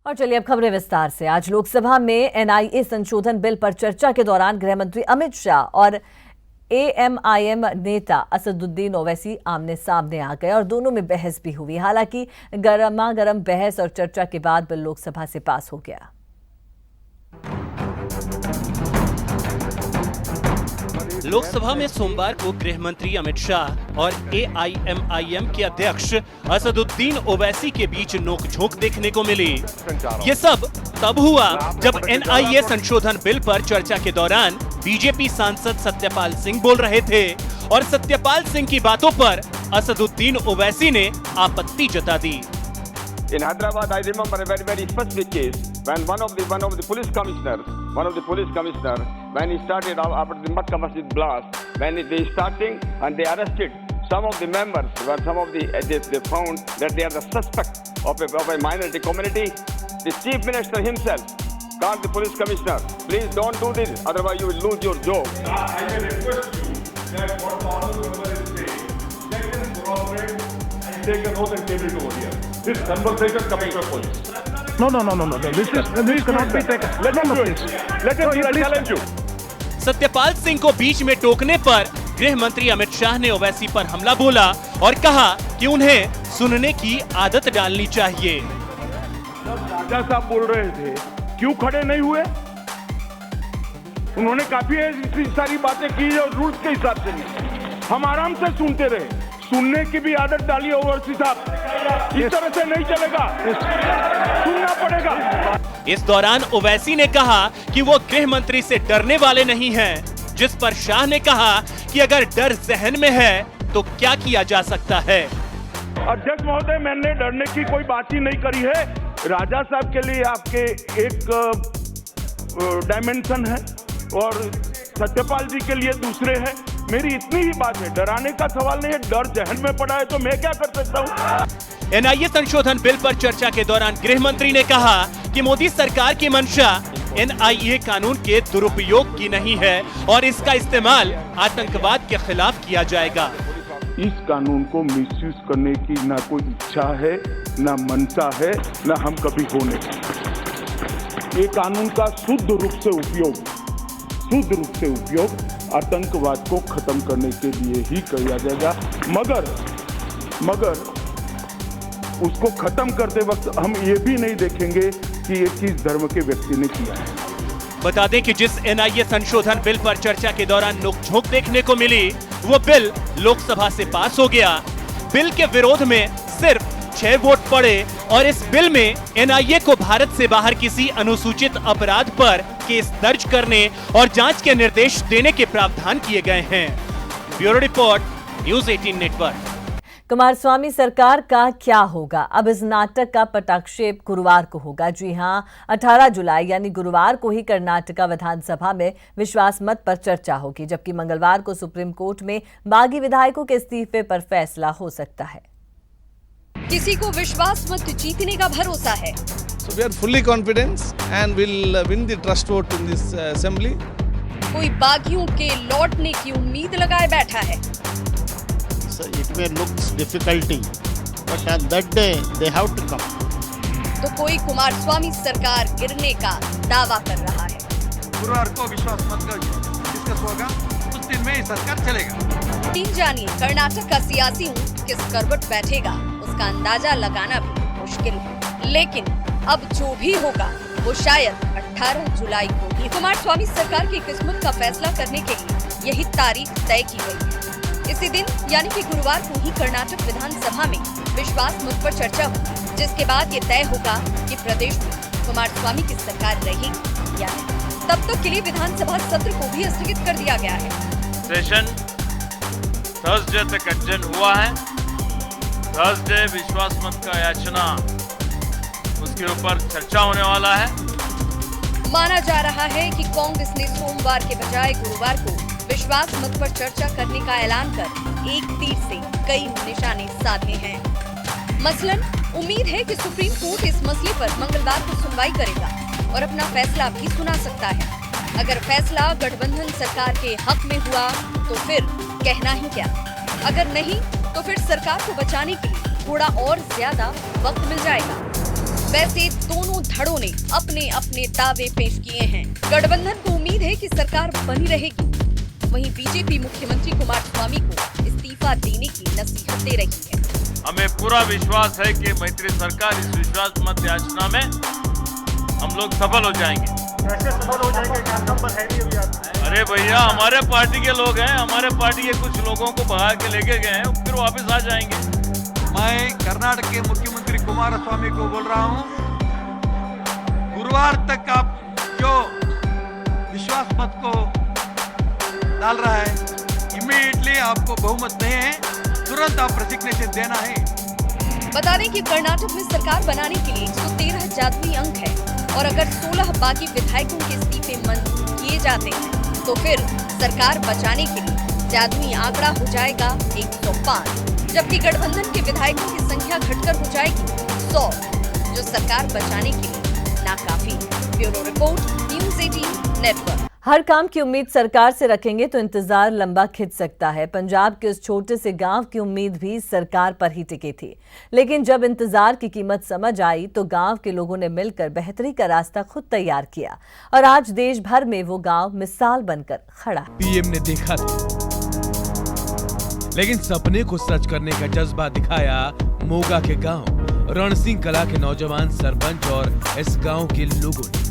और चलिए अब खबरें विस्तार से। आज लोकसभा में एनआईए संशोधन बिल पर चर्चा के दौरान गृह मंत्री अमित शाह और एएमआईएम नेता असदुद्दीन ओवैसी आमने सामने आ गए और दोनों में बहस भी हुई। हालांकि गर्मागर्म बहस और चर्चा के बाद बिल लोकसभा से पास हो गया। लोकसभा में सोमवार को गृह मंत्री अमित शाह और एआईएमआईएम के अध्यक्ष असदुद्दीन ओवैसी के बीच नोकझोंक देखने को मिली। ये सब तब हुआ जब एनआईए संशोधन बिल पर चर्चा के दौरान बीजेपी सांसद सत्यपाल सिंह बोल रहे थे और सत्यपाल सिंह की बातों पर असदुद्दीन ओवैसी ने आपत्ति जता दी। In Hyderabad, I remember a very specific case when one of the police commissioners, when he started after the Makkah Masjid blast, when they starting and they arrested some of the members, when they found that they are the suspect of a minority community, the chief minister himself called the police commissioner, please don't do this, otherwise you will lose your job. I will request you that what the honorable member is saying, check and corroborate and take a note and table it over here. This conversation coming from police. No. This cannot be taken. Let him do it. Let him challenge you. Satyapal Singh को बीच में टोकने पर गृह मंत्री अमित शाह ने ओवैसी पर हमला बोला और कहा कि उन्हें सुनने की आदत डालनी चाहिए। राजा साहब बोल रहे थे, क्यों खड़े नहीं हुए? उन्होंने काफी सारी बातें की और रूल्स के हिसाब से नहीं। हम आराम से सुनते रहे। सुनने की भी आदत डाली ओवैसी साहब। इस तरह से नहीं चलेगा, सुनना पड़ेगा। इस दौरान ओवैसी ने कहा कि वो गृह मंत्री से डरने वाले नहीं हैं, जिस पर शाह ने कहा कि अगर डर जहन में है तो क्या किया जा सकता है। अध्यक्ष महोदय, मैंने डरने की कोई बात ही नहीं करी है। राजा साहब के लिए आपके एक डायमेंशन है और सत्यपाल जी के लिए दूसरे हैं। मेरी इतनी ही बात है, डराने का सवाल नहीं है। डर जहन में पड़ा है तो मैं क्या कर सकता हूँ। एनआईए संशोधन बिल पर चर्चा के दौरान गृह मंत्री ने कहा कि मोदी सरकार की मंशा एनआईए कानून के दुरुपयोग की नहीं है और इसका इस्तेमाल आतंकवाद के खिलाफ किया जाएगा। इस कानून को मिसयूज करने की ना कोई इच्छा है, ना मंशा है, ना हम कभी होने। ये कानून का शुद्ध रूप से उपयोग आतंकवाद को खत्म करने के लिए ही किया जाएगा। मगर उसको खत्म करते वक्त हम ये भी नहीं देखेंगे कि ये किस धर्म के व्यक्ति ने किया है। बता दें कि जिस एनआईए संशोधन बिल पर चर्चा के दौरान नोकझोंक देखने को मिली, वो बिल लोकसभा से पास हो गया। बिल के विरोध में सिर्फ 6 वोट पड़े और इस बिल में एनआईए को भारत से बाहर किसी अनुसूचित अपराध पर केस दर्ज करने और जांच के निर्देश देने के प्रावधान किए गए हैं। Bureau report, news 18 network. Kumaraswamy सरकार का क्या होगा? अब इस नाटक का पटाक्षेप गुरुवार को होगा। जी हां, 18 जुलाई यानी गुरुवार को ही कर्नाटका विधानसभा में विश्वास मत पर चर्चा होगी, जबकि मंगलवार को सुप्रीम कोर्ट में बागी विधायकों के इस्तीफे पर फैसला हो सकता है। किसी को विश्वास मत जीतने का भरोसा है। So we are fully confident and will win the trust vote in this assembly. कोई बागियों के लौटने की उम्मीद लगाए बैठा है। So it may look difficulty, but on that day they have to come. तो कोई कुमारस्वामी सरकार गिरने का दावा कर रहा है। गुरुवार को विश्वास मत डिस्कस होगा, उस दिन में सरकार चलेगा। तीन जानिए कर्नाटक का सियासी ऊंट किस करवट बैठेगा, उसका अंदाजा लगाना भी मुश्किल है। लेकिन अब जो भी होगा वो शायद 18 जुलाई को ही कुमारस्वामी सरकार की किस्मत का फैसला करने के लिए यही तारीख तय की गई है। इसी दिन यानी कि गुरुवार को ही कर्नाटक विधानसभा में विश्वास मत पर चर्चा होगी, जिसके बाद ये तय होगा कि प्रदेश में कुमारस्वामी की सरकार रहेगी या नहीं। तब तक के लिए विधानसभा सत्र को भी स्थगित कर दिया गया है। सेशन थर्सडे तक एडजर्न हुआ है। थर्सडे विश्वास मत का याचना, उसके ऊपर चर्चा होने वाला है। माना जा रहा है कि कांग्रेस ने सोमवार के बजाय गुरुवार को विश्वास मत पर चर्चा करने का ऐलान कर एक तीर से कई निशाने साधे हैं। मसलन उम्मीद है कि सुप्रीम कोर्ट इस मसले पर मंगलवार को सुनवाई करेगा और अपना फैसला भी सुना सकता है। अगर फैसला गठबंधन सरकार के हक में हुआ तो फिर कहना ही क्या, अगर नहीं तो फिर सरकार को बचाने के लिए थोड़ा और ज्यादा वक्त मिल जाएगा। वैसे दोनों धड़ों ने अपने अपने दावे पेश किए हैं। गठबंधन को उम्मीद है कि सरकार बनी रहेगी। वहीं बीजेपी मुख्यमंत्री कुमारस्वामी को इस्तीफा देने की नसीहत दे रही है। हमें पूरा विश्वास है कि मैत्री सरकार इस विश्वास मत याचना में हम लोग सफल हो जाएंगे। कैसे सफल हो जाएंगे? क्या नंबर है नहीं अभी? अरे भैया, हमारे पार्टी के लोग हैं, हमारे पार्टी के कुछ लोगों को भगा के लेके गए हैं, फिर वापस आ जाएंगे। मैं कर्नाटक के मुख्यमंत्री कुमारस्वामी को बोल रहा हूं, गुरुवार तक आप जो विश्वास मत को डाल रहा है, इमीडिएटली आपको बहुमत नहीं है, तुरंत आप रेजिग्नेशन देना है। बता दें कि कर्नाटक में सरकार बनाने के लिए 113 जादुई अंक है और अगर 16 बागी विधायकों के इस्तीफे मंजूर किए जाते हैं तो फिर सरकार बचाने के लिए जादुई आंकड़ा हो जाएगा 105, जबकि गठबंधन के विधायकों की संख्या घटकर हो जाएगी 100, जो सरकार बचाने के लिए नाकाफी। Bureau report, news 18 network. हर काम की उम्मीद सरकार से रखेंगे तो इंतजार लंबा खिंच सकता है। पंजाब के उस छोटे से गांव की उम्मीद भी सरकार पर ही टिकी थी, लेकिन जब इंतजार की कीमत समझ आई तो गांव के लोगों ने मिलकर बेहतरी का रास्ता खुद तैयार किया और आज देश भर में वो गांव मिसाल बनकर खड़ा है। पीएम ने देखा था, लेकिन सपने को सच करने का जज्बा दिखाया मोगा के गांव रणसिंह कला के नौजवान सरपंच और इस गांव के लोगों ने।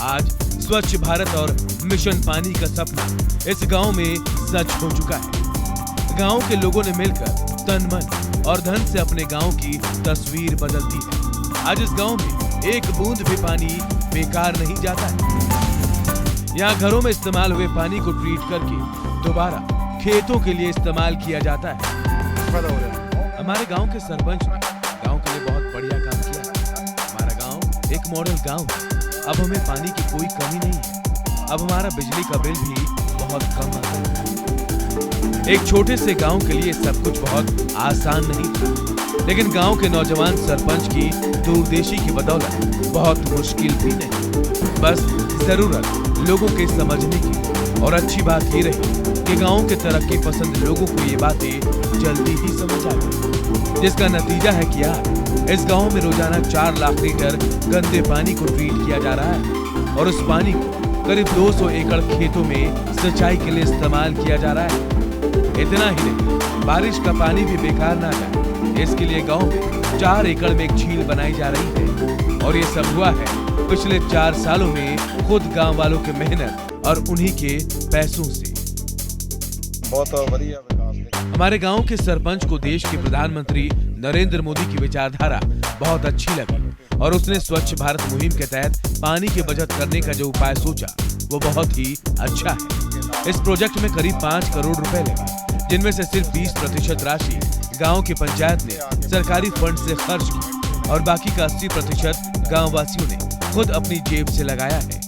आज स्वच्छ भारत और मिशन पानी का सपना इस गांव में सच हो चुका है। गांव के लोगों ने मिलकर तन मन और धन से अपने गांव की तस्वीर बदल दी है। आज इस गांव में एक बूंद भी पानी बेकार नहीं जाता है। यहाँ घरों में इस्तेमाल हुए पानी को ट्रीट करके दोबारा खेतों के लिए इस्तेमाल किया जाता है। हमारे गांव के सरपंच ने गांव के लिए बहुत बढ़िया काम किया है। हमारा गांव एक मॉडल गांव है। अब हमें पानी की कोई कमी नहीं है। अब हमारा बिजली का बिल भी बहुत कम आता है। एक छोटे से गांव के लिए सब कुछ बहुत आसान नहीं था, लेकिन गांव के नौजवान सरपंच की दूरदेशी की बदौलत बहुत मुश्किल भी नहीं। बस जरूरत लोगों के समझने की, और अच्छी बात ये रही कि गांव के तरक्की पसंद लोगों को ये बातें जल्दी ही समझ आ गई, जिसका नतीजा है कि आज इस गांव में रोजाना 4 लाख लीटर गंदे पानी को ट्रीट किया जा रहा है और उस पानी को करीब 200 एकड़ खेतों में सिंचाई के लिए इस्तेमाल किया जा रहा है। इतना ही नहीं, बारिश का पानी भी बेकार ना जाए, इसके लिए गांव में 4 एकड़ में एक झील बनाई जा रही है और ये सब हुआ है पिछले 4 सालों में खुद गांव वालों की मेहनत और उन्हीं के पैसों से। बहुत बढ़िया विकास। हमारे गांव के सरपंच को देश के प्रधानमंत्री नरेंद्र मोदी की विचारधारा बहुत अच्छी लगी और उसने स्वच्छ भारत मुहिम के तहत पानी की बचत करने का जो उपाय सोचा वो बहुत ही अच्छा है। इस प्रोजेक्ट में करीब 5 करोड़ रुपए लगे, जिनमें से सिर्फ 20% राशि गांव की पंचायत ने सरकारी फंड से खर्च की और बाकी का 80% गाँव वासियों ने खुद अपनी जेब से लगाया है।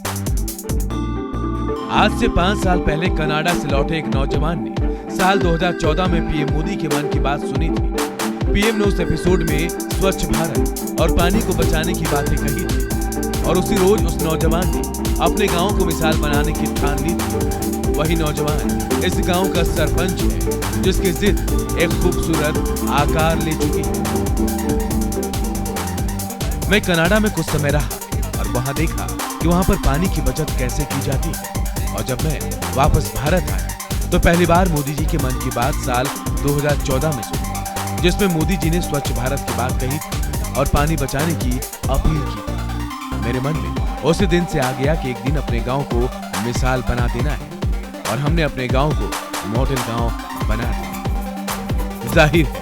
आज से 5 साल पहले कनाडा से लौटे एक नौजवान ने साल 2014 में पीएम मोदी के मन की बात सुनी थी। पीएम ने उस एपिसोड में स्वच्छ भारत और पानी को बचाने की बातें कही थी और उसी रोज उस नौजवान ने अपने गांव को मिसाल बनाने की ठान ली थी। वही नौजवान इस गांव का सरपंच है, जिसकी जिद एक खूबसूरत आकार ले चुकी है। मैं कनाडा में कुछ समय रहा और वहां देखा कि वहां पर पानी की बचत कैसे की जाती है, और जब मैं वापस भारत आया तो पहली बार मोदी जी के मन की बात साल 2014 में सुनी, जिसमें मोदी जी ने स्वच्छ भारत की बात कही थी और पानी बचाने की अपील की थी। मेरे मन में उसी दिन से आ गया कि एक दिन अपने गांव को मिसाल बना देना है और हमने अपने गांव को मॉडल गांव बना दिया। जाहिर है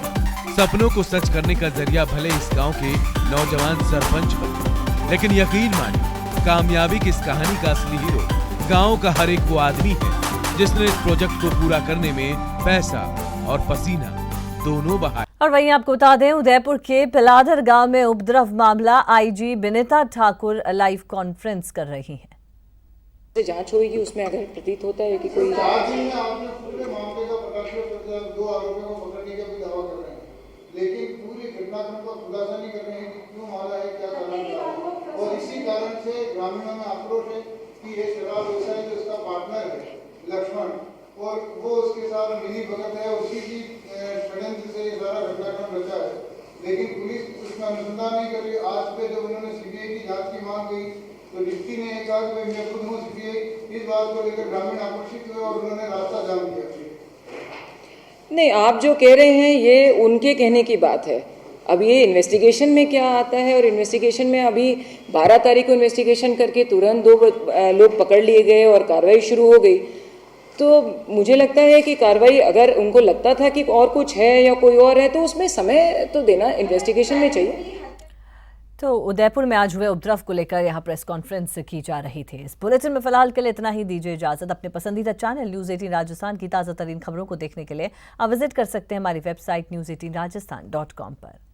सपनों को सच करने का जरिया भले इस गांव के नौजवान सरपंच बने, लेकिन यकीन मानिए कामयाबी की इस कहानी का असली हीरो गांव का हर एक वो आदमी है जिसने इस प्रोजेक्ट को पूरा करने में पैसा और पसीना दोनों बहाए। और वहीं आपको बता दें, उदयपुर के पिलाधर गांव में उपद्रव मामला IG Vinita Thakur live conference कर रही हैं। जांच होगी, उसमें अगर प्रतीत होता है कि कोई लेकिन पूरी घटनाक्रम का खुलासा नहीं कर रहे हैं कि क्यों मारा है, क्या कारण है, और इसी कारण से ग्रामीणों में आक्रोश है कि ये शराब व्यवसायी जो इसका पार्टनर है लक्ष्मण और वो उसके साथ मिली भगत है, उसी की षड्यंत्र से ये सारा घटनाक्रम रचा है। लेकिन पुलिस उसमें अनुसंधान नहीं कर रही। आज पे जब उन्होंने सीबीआई की जांच की मांग की तो डिप्टी ने कहा कि भाई मैं खुद हूँ सीबीआई। इस बात को लेकर ग्रामीण आक्रोशित हुए और उन्होंने रास्ता जाम किया। नहीं, आप जो कह रहे हैं ये उनके कहने की बात है। अब ये इन्वेस्टिगेशन में क्या आता है, और इन्वेस्टिगेशन में अभी 12 तारीख को इन्वेस्टिगेशन करके तुरंत 2 लोग पकड़ लिए गए और कार्रवाई शुरू हो गई। तो मुझे लगता है कि कार्रवाई, अगर उनको लगता था कि और कुछ है या कोई और है, तो उसमें समय तो देना इन्वेस्टिगेशन में चाहिए। तो उदयपुर में आज हुए उपद्रव को लेकर यहाँ प्रेस कॉन्फ्रेंस की जा रही थी। इस बुलेटिन में फिलहाल के लिए इतना ही। दीजिए इजाजत। अपने पसंदीदा चैनल न्यूज़ 18 राजस्थान की ताज़ा तरीन खबरों को देखने के लिए आप विजिट कर सकते हैं हमारी वेबसाइट news18rajasthan.com पर।